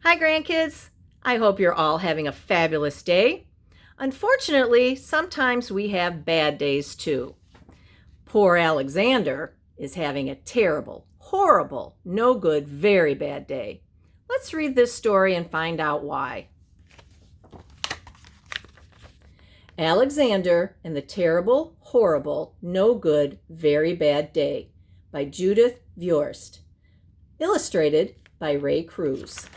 Hi, grandkids. I hope you're all having a fabulous day. Unfortunately, sometimes we have bad days too. Poor Alexander is having a terrible, horrible, no good, very bad day. Let's read this story and find out why. Alexander and the Terrible, Horrible, No Good, Very Bad Day by Judith Viorst. Illustrated by Ray Cruz.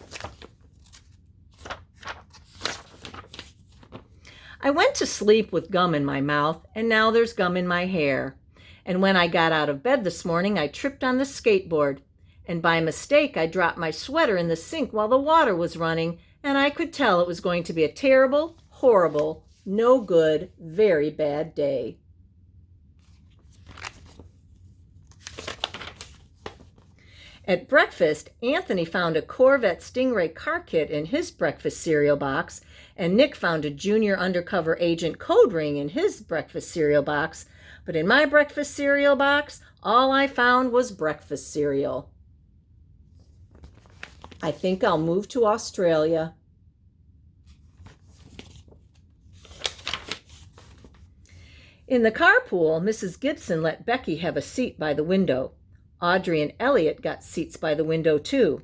I went to sleep with gum in my mouth, and now there's gum in my hair. And when I got out of bed this morning, I tripped on the skateboard. And by mistake, I dropped my sweater in the sink while the water was running, and I could tell it was going to be a terrible, horrible, no good, very bad day. At breakfast, Anthony found a Corvette Stingray car kit in his breakfast cereal box, and Nick found a junior undercover agent code ring in his breakfast cereal box. But in my breakfast cereal box, all I found was breakfast cereal. I think I'll move to Australia. In the carpool, Mrs. Gibson let Becky have a seat by the window. Audrey and Elliot got seats by the window too.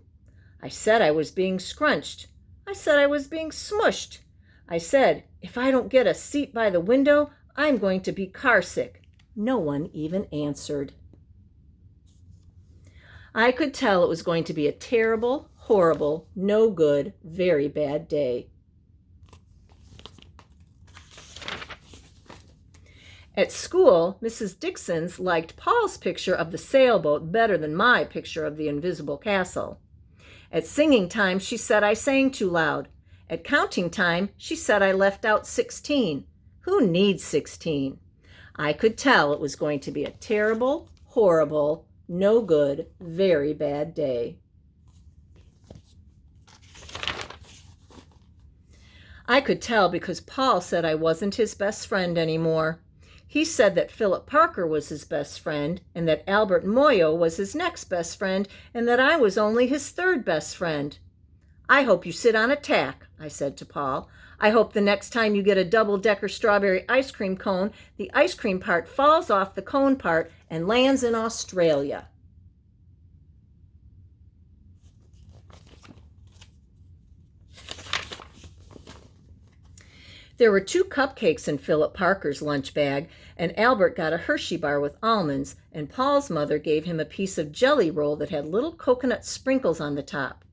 I said I was being scrunched. I said I was being smushed. I said, if I don't get a seat by the window, I'm going to be carsick. No one even answered. I could tell it was going to be a terrible, horrible, no good, very bad day. At school, Mrs. Dixons liked Paul's picture of the sailboat better than my picture of the invisible castle. At singing time, she said I sang too loud. At counting time, she said I left out 16. Who needs 16? I could tell it was going to be a terrible, horrible, no good, very bad day. I could tell because Paul said I wasn't his best friend anymore. He said that Philip Parker was his best friend, and that Albert Moyo was his next best friend, and that I was only his third best friend. I hope you sit on a tack, I said to Paul. I hope the next time you get a double-decker strawberry ice cream cone, the ice cream part falls off the cone part and lands in Australia. There were 2 cupcakes in Philip Parker's lunch bag, and Albert got a Hershey bar with almonds, and Paul's mother gave him a piece of jelly roll that had little coconut sprinkles on the top.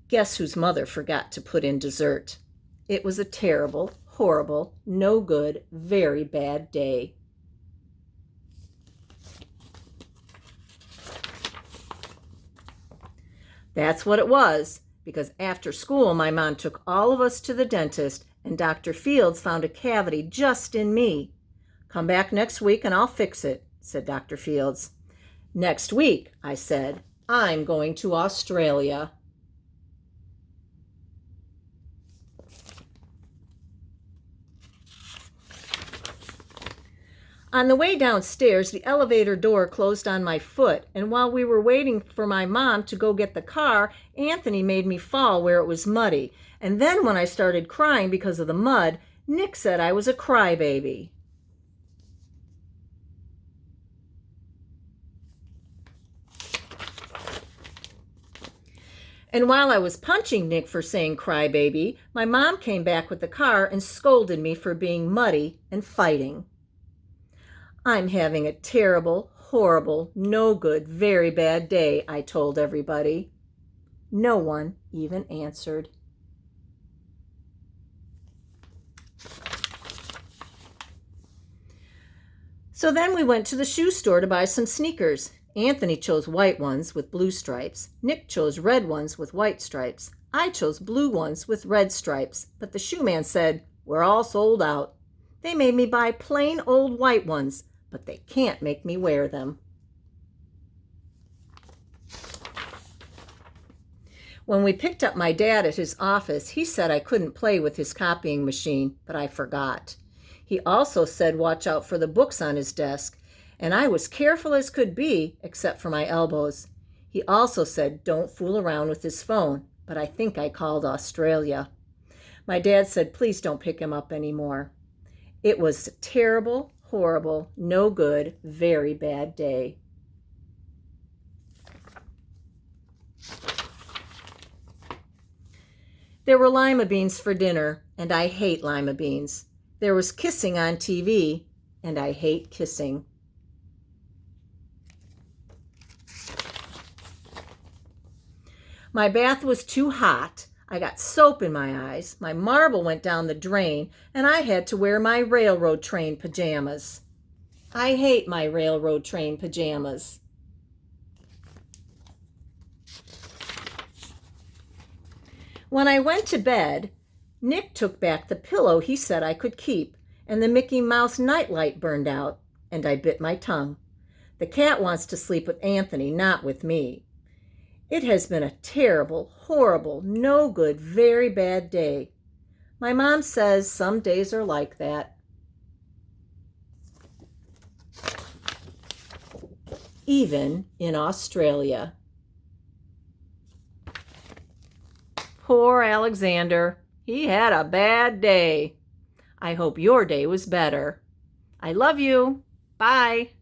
Guess whose mother forgot to put in dessert? It was a terrible, horrible, no good, very bad day. That's what it was, because after school my mom took all of us to the dentist, and Dr. Fields found a cavity just in me. Come back next week and I'll fix it, said Dr. Fields. Next week, I said, I'm going to Australia. On the way downstairs, the elevator door closed on my foot, and while we were waiting for my mom to go get the car, Anthony made me fall where it was muddy. And then when I started crying because of the mud, Nick said I was a crybaby. And while I was punching Nick for saying crybaby, my mom came back with the car and scolded me for being muddy and fighting. I'm having a terrible, horrible, no good, very bad day, I told everybody. No one even answered. So then we went to the shoe store to buy some sneakers. Anthony chose white ones with blue stripes. Nick chose red ones with white stripes. I chose blue ones with red stripes. But the shoe man said, we're all sold out. They made me buy plain old white ones, but they can't make me wear them. When we picked up my dad at his office, he said I couldn't play with his copying machine, but I forgot. He also said watch out for the books on his desk, and I was careful as could be, except for my elbows. He also said don't fool around with his phone, but I think I called Australia. My dad said, please don't pick him up anymore. It was a terrible, horrible, no good, very bad day. There were lima beans for dinner, and I hate lima beans. There was kissing on TV, and I hate kissing. My bath was too hot. I got soap in my eyes. My marble went down the drain, and I had to wear my railroad train pajamas. I hate my railroad train pajamas. When I went to bed, Nick took back the pillow he said I could keep, and the Mickey Mouse nightlight burned out, and I bit my tongue. The cat wants to sleep with Anthony, not with me. It has been a terrible, horrible, no good, very bad day. My mom says some days are like that. Even in Australia. Poor Alexander. He had a bad day. I hope your day was better. I love you. Bye.